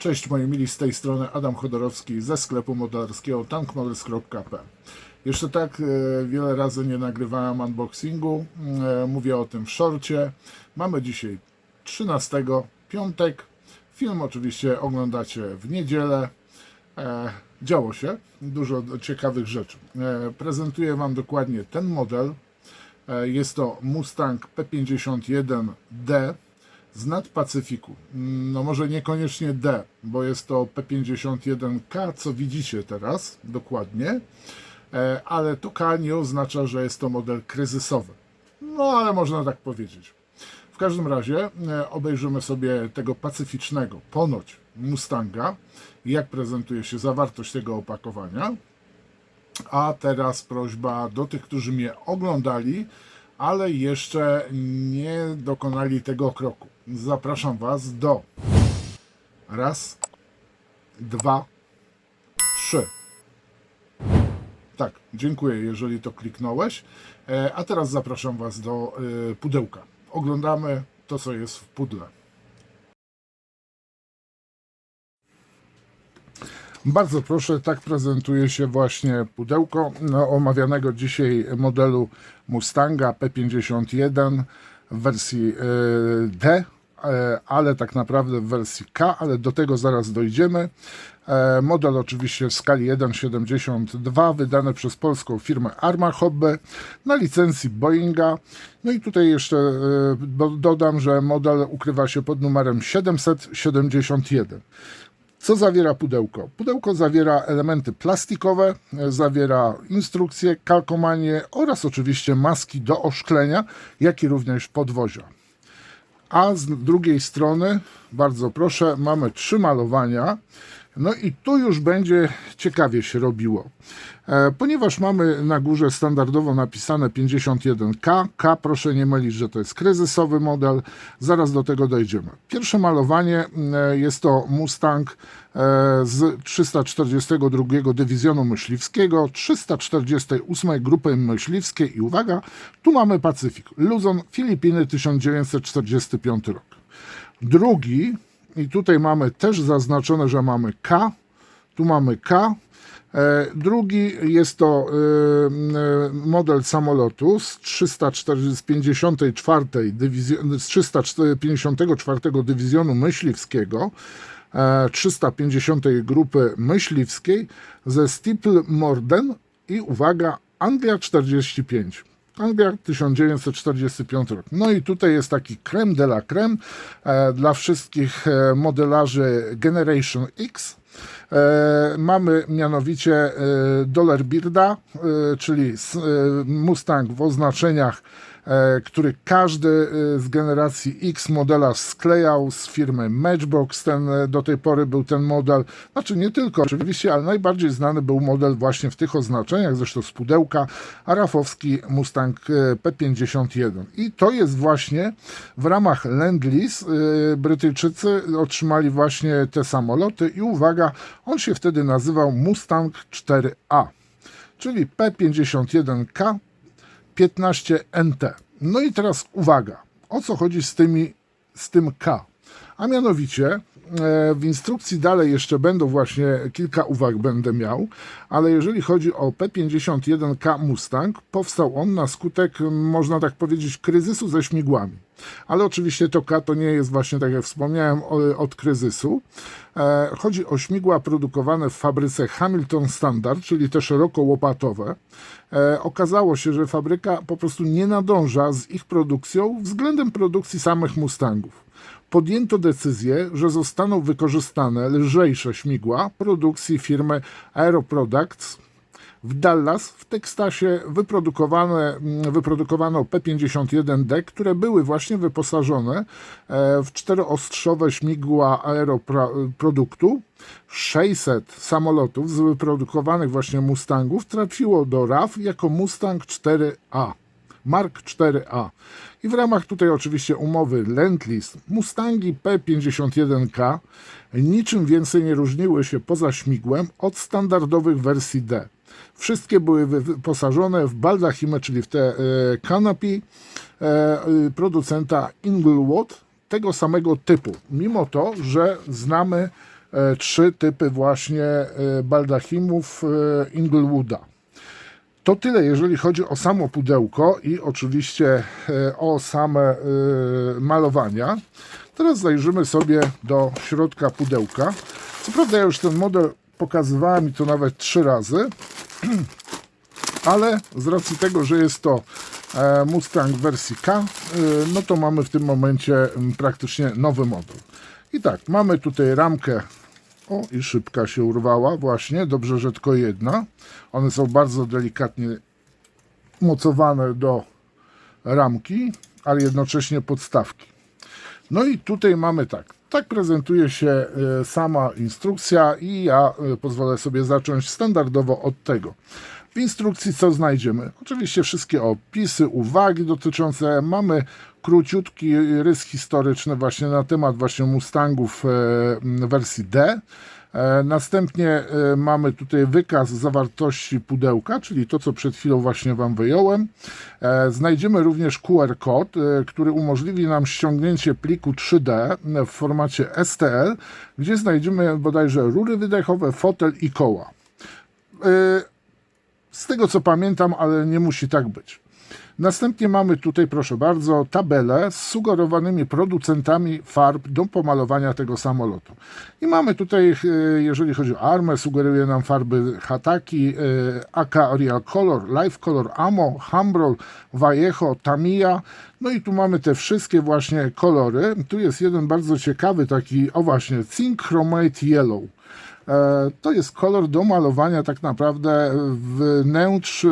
Cześć moi mili, z tej strony Adam Chodorowski ze sklepu modelarskiego tankmodels.pl. Jeszcze tak wiele razy nie nagrywałem unboxingu, mówię o tym w shorcie. Mamy dzisiaj 13, piątek. Film oczywiście oglądacie w niedzielę. Działo się dużo ciekawych rzeczy. Prezentuję Wam dokładnie ten model. Jest to Mustang P51D z nadpacyfiku. No może niekoniecznie D, bo jest to P51K, co widzicie teraz dokładnie, ale to K nie oznacza, że jest to model kryzysowy. No ale można tak powiedzieć. W każdym razie obejrzymy sobie tego pacyficznego, ponoć Mustanga, jak prezentuje się zawartość tego opakowania. A teraz prośba do tych, którzy mnie oglądali, ale jeszcze nie dokonali tego kroku. Zapraszam Was do raz, dwa, trzy. Tak, dziękuję, jeżeli to kliknąłeś. A teraz zapraszam Was do pudełka. Oglądamy to, co jest w pudle. Bardzo proszę, tak prezentuje się właśnie pudełko omawianego dzisiaj modelu Mustanga P51 w wersji D, ale tak naprawdę w wersji K, ale do tego zaraz dojdziemy. Model oczywiście w skali 1,72, wydany przez polską firmę Arma Hobby na licencji Boeinga. No i tutaj jeszcze dodam, że model ukrywa się pod numerem 771. Co zawiera pudełko? Pudełko zawiera elementy plastikowe, zawiera instrukcje, kalkomanie oraz oczywiście maski do oszklenia, jak i również podwozia. A z drugiej strony, bardzo proszę, mamy 3 malowania. No i tu już będzie ciekawie się robiło. Ponieważ mamy na górze standardowo napisane 51K, K proszę nie mylić, że to jest kryzysowy model, zaraz do tego dojdziemy. Pierwsze malowanie jest to Mustang z 342 Dywizjonu Myśliwskiego, 348 Grupy Myśliwskiej i uwaga, tu mamy Pacyfik, Luzon, Filipiny, 1945 rok. Drugi, i tutaj mamy też zaznaczone, że mamy K, tu mamy K. Drugi jest to model samolotu z 354 Dywizjonu Myśliwskiego, 350 Grupy Myśliwskiej ze Stippelmorden i uwaga, Anglia 45. Anglia 1945 rok. No i tutaj jest taki creme de la creme dla wszystkich modelarzy Generation X. Mamy mianowicie Dollar Birda, czyli Mustang w oznaczeniach, który każdy z generacji X modelarz sklejał z firmy Matchbox. Do tej pory był ten model, znaczy nie tylko oczywiście, ale najbardziej znany był model właśnie w tych oznaczeniach, zresztą z pudełka, arafowski Mustang P51. I to jest właśnie w ramach Lend-Lease. Brytyjczycy otrzymali właśnie te samoloty i uwaga, on się wtedy nazywał Mustang 4A, czyli P51K 15NT. No i teraz uwaga, o co chodzi z tym K? A mianowicie w instrukcji dalej jeszcze będą właśnie kilka uwag będę miał, ale jeżeli chodzi o P51K Mustang, powstał on na skutek, można tak powiedzieć, kryzysu ze śmigłami. Ale oczywiście to K to nie jest właśnie, tak jak wspomniałem, od kryzysu. Chodzi o śmigła produkowane w fabryce Hamilton Standard, czyli te szerokołopatowe. Okazało się, że fabryka po prostu nie nadąża z ich produkcją względem produkcji samych Mustangów. Podjęto decyzję, że zostaną wykorzystane lżejsze śmigła produkcji firmy Aero Products. W Dallas, w Teksasie wyprodukowano P51D, które były właśnie wyposażone w 4-ostrzowe śmigła aeroproduktu. 600 samolotów z wyprodukowanych właśnie Mustangów trafiło do RAF jako Mustang 4A. Mark 4A. I w ramach tutaj oczywiście umowy Lend-Lease Mustangi P51K niczym więcej nie różniły się poza śmigłem od standardowych wersji D. Wszystkie były wyposażone w baldachimy, czyli w te canopy producenta Inglewood tego samego typu. Mimo to, że znamy 3 typy właśnie baldachimów Inglewooda. To tyle, jeżeli chodzi o samo pudełko i oczywiście o same malowania. Teraz zajrzymy sobie do środka pudełka. Co prawda ja już ten model pokazywałem i to nawet 3 razy, ale z racji tego, że jest to Mustang wersji K, no to mamy w tym momencie praktycznie nowy model. I tak, mamy tutaj ramkę. O, i szybka się urwała właśnie, dobrze, że tylko jedna. One są bardzo delikatnie mocowane do ramki, ale jednocześnie podstawki. No i tutaj mamy tak. Tak prezentuje się sama instrukcja i ja pozwolę sobie zacząć standardowo od tego. W instrukcji co znajdziemy? Oczywiście wszystkie opisy, uwagi dotyczące, mamy króciutki rys historyczny właśnie na temat właśnie Mustangów wersji D. Następnie mamy tutaj wykaz zawartości pudełka, czyli to, co przed chwilą właśnie Wam wyjąłem. Znajdziemy również QR kod, który umożliwi nam ściągnięcie pliku 3D w formacie STL, gdzie znajdziemy bodajże rury wydechowe, fotel i koła. Z tego co pamiętam, ale nie musi tak być. Następnie mamy tutaj, proszę bardzo, tabelę z sugerowanymi producentami farb do pomalowania tego samolotu. I mamy tutaj, jeżeli chodzi o armę, sugeruje nam farby Hataki, AK Real Color, Life Color, Amo, Humbrol, Vallejo, Tamiya. No i tu mamy te wszystkie właśnie kolory. Tu jest jeden bardzo ciekawy taki, o właśnie, Zinc Chromate Yellow. To jest kolor do malowania tak naprawdę wnętrz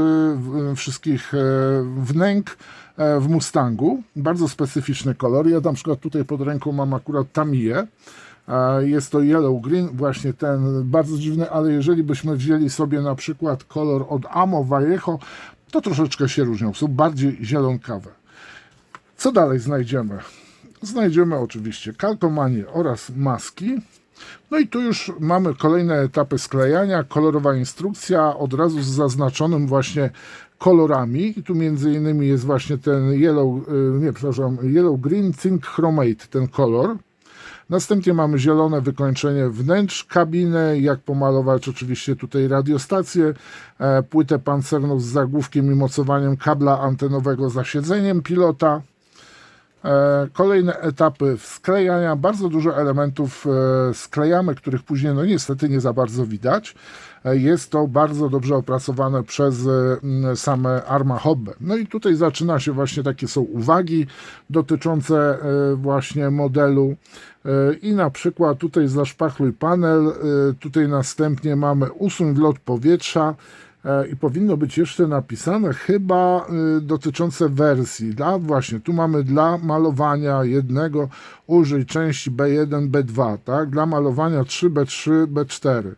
wszystkich wnęk w Mustangu. Bardzo specyficzny kolor. Ja na przykład tutaj pod ręką mam akurat Tamiję. Jest to yellow green, właśnie ten bardzo dziwny, ale jeżeli byśmy wzięli sobie na przykład kolor od Amo, Vallejo, to troszeczkę się różnią. Są bardziej zielonkawe. Co dalej znajdziemy? Znajdziemy oczywiście kalkomanię oraz maski. No i tu już mamy kolejne etapy sklejania, kolorowa instrukcja, od razu z zaznaczonym właśnie kolorami. I tu między innymi jest właśnie ten yellow green zinc chromate, ten kolor. Następnie mamy zielone wykończenie wnętrz kabiny, jak pomalować oczywiście tutaj radiostację, płytę pancerną z zagłówkiem i mocowaniem kabla antenowego za siedzeniem pilota. Kolejne etapy sklejania, bardzo dużo elementów sklejamy, których później no niestety nie za bardzo widać. Jest to bardzo dobrze opracowane przez same Arma Hobby. No i tutaj zaczyna się właśnie, takie są uwagi dotyczące właśnie modelu i na przykład tutaj zaszpachluj panel, tutaj następnie mamy usuń wlot powietrza. I powinno być jeszcze napisane chyba dotyczące wersji. Właśnie, tu mamy dla malowania jednego użyj części B1, B2, tak? Dla malowania 3, B3, B4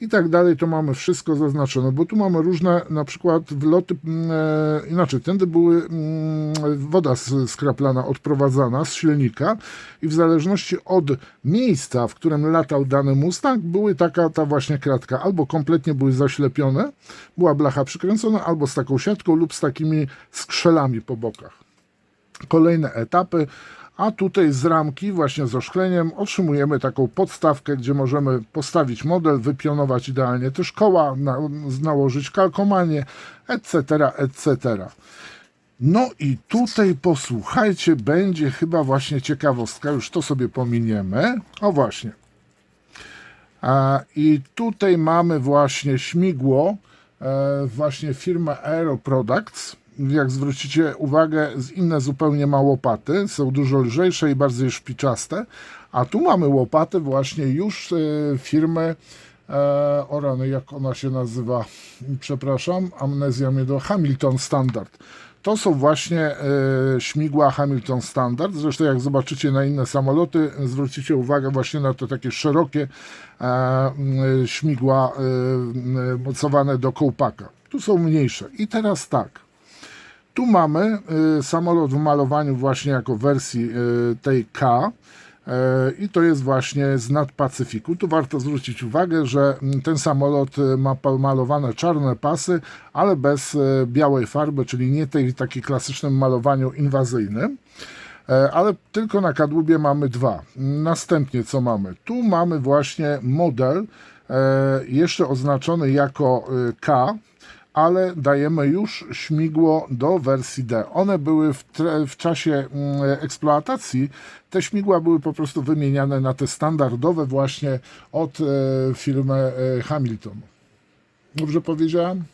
i tak dalej. To mamy wszystko zaznaczone, bo tu mamy różne na przykład wloty, inaczej, tędy były woda skraplana, odprowadzana z silnika i w zależności od miejsca, w którym latał dany Mustang, były ta właśnie kratka, albo kompletnie były zaślepione, była blacha przykręcona, albo z taką siatką lub z takimi skrzelami po bokach. Kolejne etapy, a tutaj z ramki właśnie z oszkleniem otrzymujemy taką podstawkę, gdzie możemy postawić model, wypionować idealnie też koła, nałożyć kalkomanię, etc., etc. No i tutaj posłuchajcie, będzie chyba właśnie ciekawostka, już to sobie pominiemy. O właśnie. I tutaj mamy właśnie śmigło, właśnie firma Aero Products. Jak zwrócicie uwagę, inne zupełnie ma łopaty, są dużo lżejsze i bardziej szpiczaste, a tu mamy łopaty właśnie już firmy, o rany, jak ona się nazywa, przepraszam, amnezja mnie do Hamilton Standard. To są właśnie śmigła Hamilton Standard. Zresztą jak zobaczycie na inne samoloty, zwrócicie uwagę właśnie na to takie szerokie śmigła mocowane do kołpaka. Tu są mniejsze. I teraz tak. Tu mamy samolot w malowaniu właśnie jako wersji tej K i to jest właśnie z nad Pacyfiku. Tu warto zwrócić uwagę, że ten samolot ma malowane czarne pasy, ale bez białej farby, czyli nie tej takiej klasycznym malowaniu inwazyjnym. ale tylko na kadłubie mamy dwa. Następnie co mamy? Tu mamy właśnie model jeszcze oznaczony jako K, ale dajemy już śmigło do wersji D. One były w czasie eksploatacji, te śmigła były po prostu wymieniane na te standardowe właśnie od firmy Hamilton. Dobrze powiedziałem?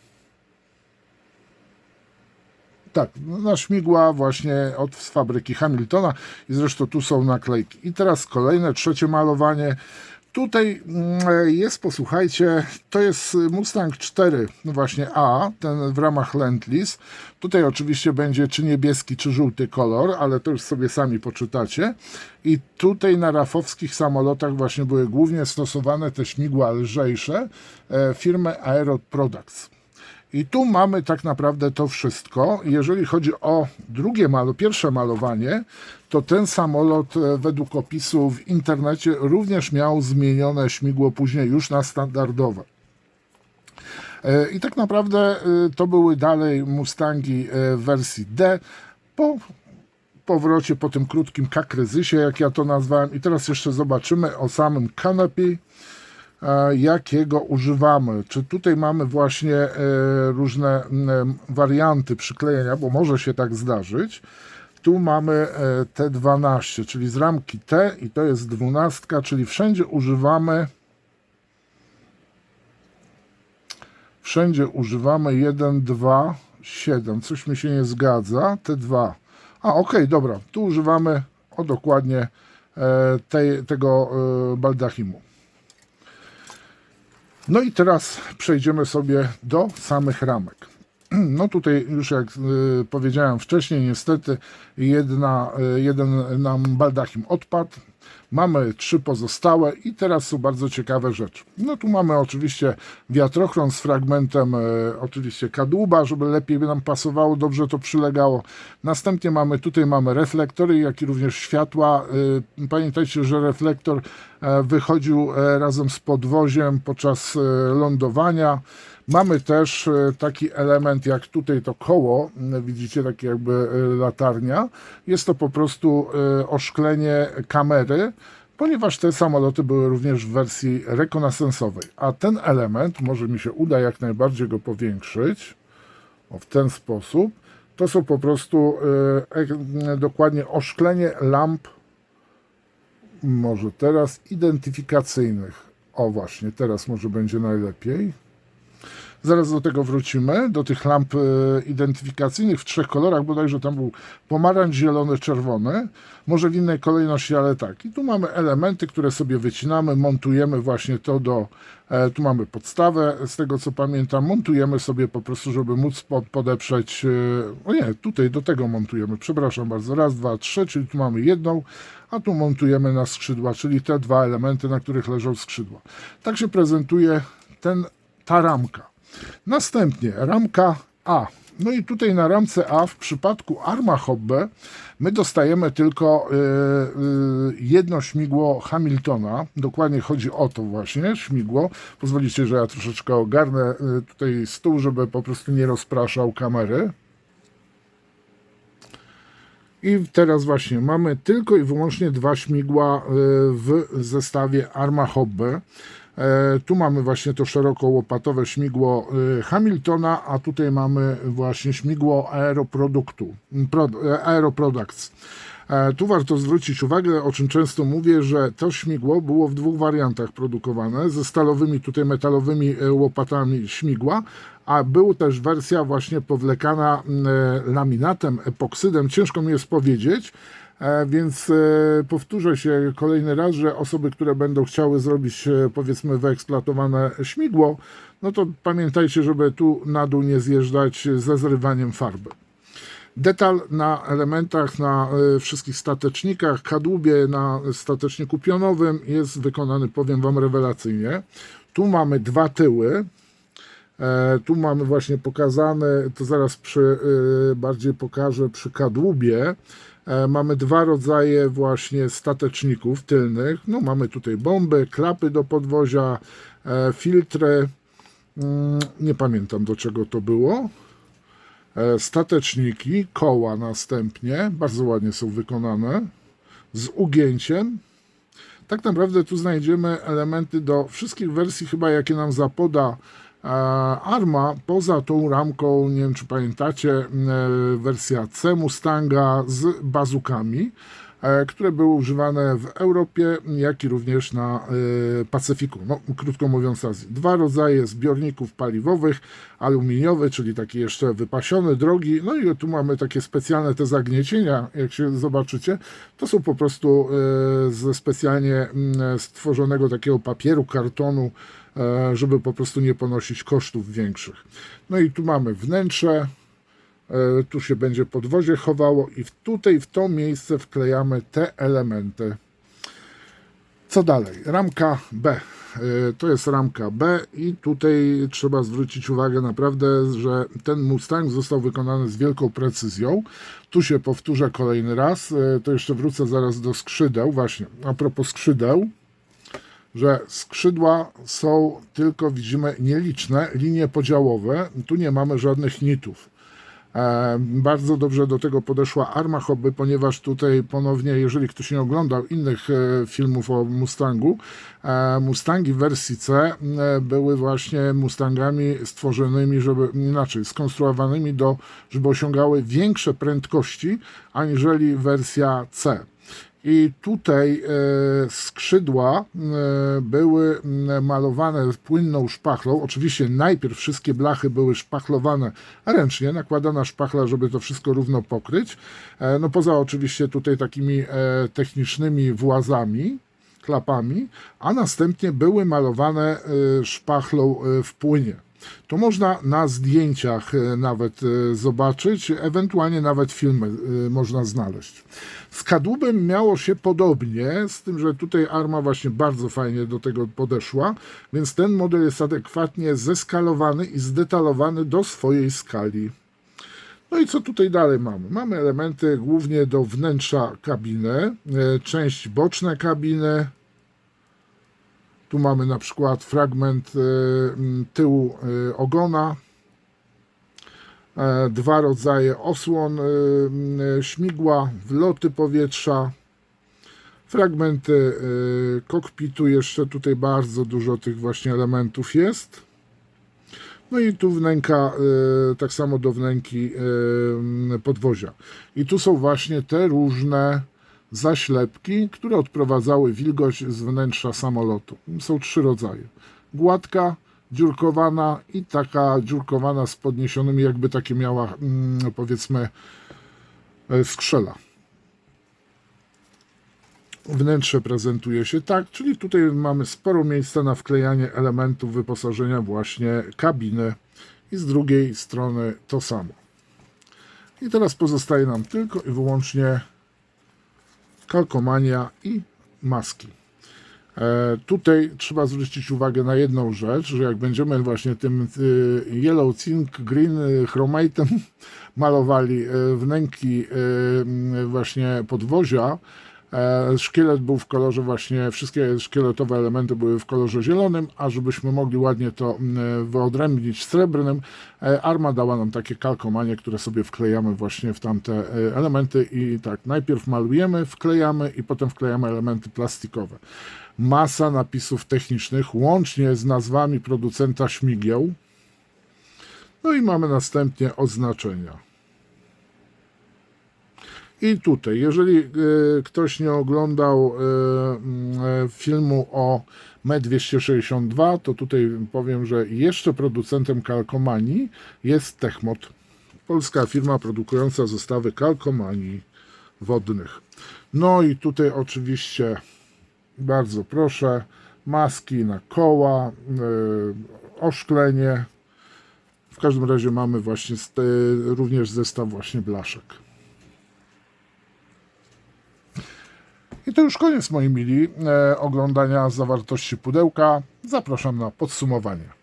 Tak, na śmigła właśnie z fabryki Hamiltona i zresztą tu są naklejki. I teraz kolejne, trzecie malowanie. Tutaj jest, posłuchajcie, to jest Mustang 4 właśnie A, ten w ramach Lend-Lease. Tutaj oczywiście będzie czy niebieski, czy żółty kolor, ale to już sobie sami poczytacie. I tutaj na rafowskich samolotach właśnie były głównie stosowane te śmigła lżejsze firmy Aero Products. I tu mamy tak naprawdę to wszystko. Jeżeli chodzi o pierwsze malowanie, to ten samolot według opisu w internecie również miał zmienione śmigło później już na standardowe. I tak naprawdę to były dalej Mustangi w wersji D po powrocie, po tym krótkim K-kryzysie, jak ja to nazwałem. I teraz jeszcze zobaczymy o samym canopy, jakiego używamy. Czy tutaj mamy właśnie różne warianty przyklejenia, bo może się tak zdarzyć. Tu mamy T12, czyli z ramki T i to jest 12, czyli wszędzie używamy 1, 2, 7. Coś mi się nie zgadza. T2. Okej, dobra. Tu używamy dokładnie tego baldachimu. No i teraz przejdziemy sobie do samych ramek. No tutaj już jak powiedziałem wcześniej, niestety jeden nam baldachim odpadł. Mamy 3 pozostałe i teraz są bardzo ciekawe rzeczy. No tu mamy oczywiście wiatrochron z fragmentem oczywiście kadłuba, żeby lepiej nam pasowało, dobrze to przylegało. Następnie mamy reflektory, jak i również światła. Pamiętajcie, że reflektor wychodził razem z podwoziem podczas lądowania. Mamy też taki element jak tutaj to koło, widzicie, takie jakby latarnia. Jest to po prostu oszklenie kamery, ponieważ te samoloty były również w wersji rekonesansowej. A ten element, może mi się uda jak najbardziej go powiększyć, w ten sposób, to są po prostu dokładnie oszklenie lamp, może teraz identyfikacyjnych. Właśnie, teraz może będzie najlepiej. Zaraz do tego wrócimy, do tych lamp identyfikacyjnych w 3 kolorach, bodajże tam był pomarańcz, zielony, czerwony, może w innej kolejności, ale tak. I tu mamy elementy, które sobie wycinamy, montujemy właśnie to tu mamy podstawę, z tego co pamiętam, montujemy sobie po prostu, żeby móc podeprzeć, tutaj do tego montujemy, przepraszam bardzo, raz, dwa, trzy, czyli tu mamy jedną, a tu montujemy na skrzydła, czyli te 2 elementy, na których leżą skrzydła. Tak się prezentuje ta ramka. Następnie ramka A. No i tutaj na ramce A w przypadku Arma Hobby my dostajemy tylko jedno śmigło Hamiltona. Dokładnie chodzi o to właśnie śmigło. Pozwolicie, że ja troszeczkę ogarnę tutaj stół, żeby po prostu nie rozpraszał kamery. I teraz właśnie mamy tylko i wyłącznie 2 śmigła w zestawie Arma Hobby. Tu mamy właśnie to szerokołopatowe śmigło Hamiltona, a tutaj mamy właśnie śmigło Aero Products. Tu warto zwrócić uwagę, o czym często mówię, że to śmigło było w 2 wariantach produkowane, ze stalowymi, tutaj metalowymi łopatami śmigła, a była też wersja właśnie powlekana laminatem, epoksydem, ciężko mi jest powiedzieć, więc powtórzę się kolejny raz, że osoby, które będą chciały zrobić powiedzmy wyeksploatowane śmigło, no to pamiętajcie, żeby tu na dół nie zjeżdżać ze zrywaniem farby. Detal na elementach, na wszystkich statecznikach, kadłubie na stateczniku pionowym jest wykonany, powiem Wam, rewelacyjnie. Tu mamy 2 tyły. Tu mamy właśnie pokazane, to zaraz bardziej pokażę przy kadłubie. Mamy 2 rodzaje właśnie stateczników tylnych. No, mamy tutaj bomby, klapy do podwozia, filtry. Nie pamiętam, do czego to było. stateczniki, koła następnie, bardzo ładnie są wykonane, z ugięciem. Tak naprawdę tu znajdziemy elementy do wszystkich wersji chyba, jakie nam zapoda Arma, poza tą ramką, nie wiem czy pamiętacie, wersja C Mustanga z bazukami, które były używane w Europie, jak i również na Pacyfiku. No, krótko mówiąc, Azji. Dwa rodzaje zbiorników paliwowych, aluminiowy, czyli taki jeszcze wypasiony, drogi, no i tu mamy takie specjalne te zagniecienia, jak się zobaczycie, to są po prostu ze specjalnie stworzonego takiego papieru, kartonu, żeby po prostu nie ponosić kosztów większych. No i tu mamy wnętrze, tu się będzie podwozie chowało i tutaj w to miejsce wklejamy te elementy. Co dalej? Ramka B. To jest ramka B i tutaj trzeba zwrócić uwagę naprawdę, że ten Mustang został wykonany z wielką precyzją. Tu się powtórzę kolejny raz, to jeszcze wrócę zaraz do skrzydeł. Właśnie, a propos skrzydeł, że skrzydła są tylko, widzimy, nieliczne linie podziałowe. Tu nie mamy żadnych nitów. Bardzo dobrze do tego podeszła Arma Hobby, ponieważ tutaj ponownie, jeżeli ktoś nie oglądał innych filmów o Mustangu, Mustangi w wersji C były właśnie Mustangami stworzonymi, żeby inaczej, skonstruowanymi żeby osiągały większe prędkości aniżeli wersja C. I tutaj skrzydła były malowane płynną szpachlą. Oczywiście najpierw wszystkie blachy były szpachlowane ręcznie, nakładana szpachla, żeby to wszystko równo pokryć. No poza oczywiście tutaj takimi technicznymi włazami, klapami, a następnie były malowane szpachlą w płynie. To można na zdjęciach nawet zobaczyć, ewentualnie nawet filmy można znaleźć. Z kadłubem miało się podobnie, z tym, że tutaj Arma właśnie bardzo fajnie do tego podeszła, więc ten model jest adekwatnie zeskalowany i zdetalowany do swojej skali. No i co tutaj dalej mamy? Mamy elementy głównie do wnętrza kabiny, część boczne kabiny. Tu mamy na przykład fragment tyłu ogona, dwa rodzaje osłon śmigła, wloty powietrza, fragmenty kokpitu, jeszcze tutaj bardzo dużo tych właśnie elementów jest. No i tu wnęka, tak samo do wnęki podwozia. I tu są właśnie te różne zaślepki, które odprowadzały wilgoć z wnętrza samolotu. Są trzy rodzaje. Gładka, dziurkowana i taka dziurkowana z podniesionymi, jakby takie miała, powiedzmy, skrzela. Wnętrze prezentuje się tak, czyli tutaj mamy sporo miejsca na wklejanie elementów wyposażenia właśnie kabiny i z drugiej strony to samo. I teraz pozostaje nam tylko i wyłącznie kalkomania i maski. Tutaj trzeba zwrócić uwagę na jedną rzecz, że jak będziemy właśnie tym yellow, zinc, green chromatem malowali wnęki właśnie podwozia, szkielet był w kolorze właśnie, wszystkie szkieletowe elementy były w kolorze zielonym, a żebyśmy mogli ładnie to wyodrębnić srebrnym, Arma dała nam takie kalkomanie, które sobie wklejamy właśnie w tamte elementy i tak, najpierw malujemy, wklejamy i potem wklejamy elementy plastikowe. Masa napisów technicznych, łącznie z nazwami producenta śmigieł. No i mamy następnie oznaczenia. I tutaj, jeżeli ktoś nie oglądał filmu o Me262, to tutaj powiem, że jeszcze producentem kalkomanii jest Techmod. Polska firma produkująca zestawy kalkomanii wodnych. No i tutaj oczywiście bardzo proszę, maski na koła, oszklenie. W każdym razie mamy właśnie również zestaw właśnie blaszek. I to już koniec, moi mili, oglądania zawartości pudełka. Zapraszam na podsumowanie.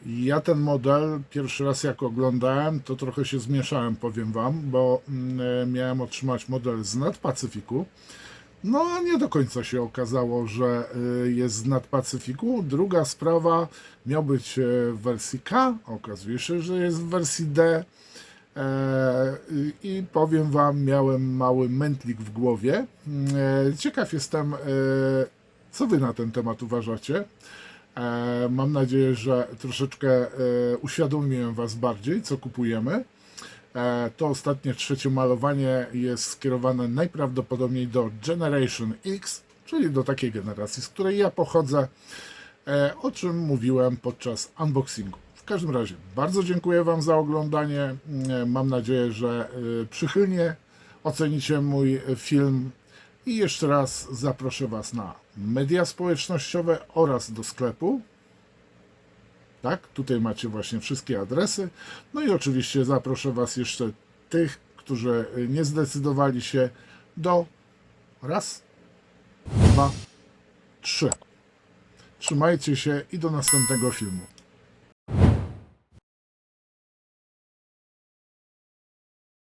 Ja ten model pierwszy raz jak oglądałem, to trochę się zmieszałem, powiem Wam, bo miałem otrzymać model z Pacyfiku. No, nie do końca się okazało, że jest z nadpacyfiku. Druga sprawa miał być w wersji K, okazuje się, że jest w wersji D. I powiem Wam, miałem mały mętlik w głowie. Ciekaw jestem, co Wy na ten temat uważacie. Mam nadzieję, że troszeczkę uświadomiłem Was bardziej, co kupujemy. To ostatnie trzecie malowanie jest skierowane najprawdopodobniej do Generation X, czyli do takiej generacji, z której ja pochodzę, o czym mówiłem podczas unboxingu. W każdym razie bardzo dziękuję Wam za oglądanie. Mam nadzieję, że przychylnie ocenicie mój film i jeszcze raz zaproszę Was na media społecznościowe oraz do sklepu. Tak, tutaj macie właśnie wszystkie adresy. No i oczywiście zaproszę Was jeszcze tych, którzy nie zdecydowali się do raz, dwa, trzy. Trzymajcie się i do następnego filmu.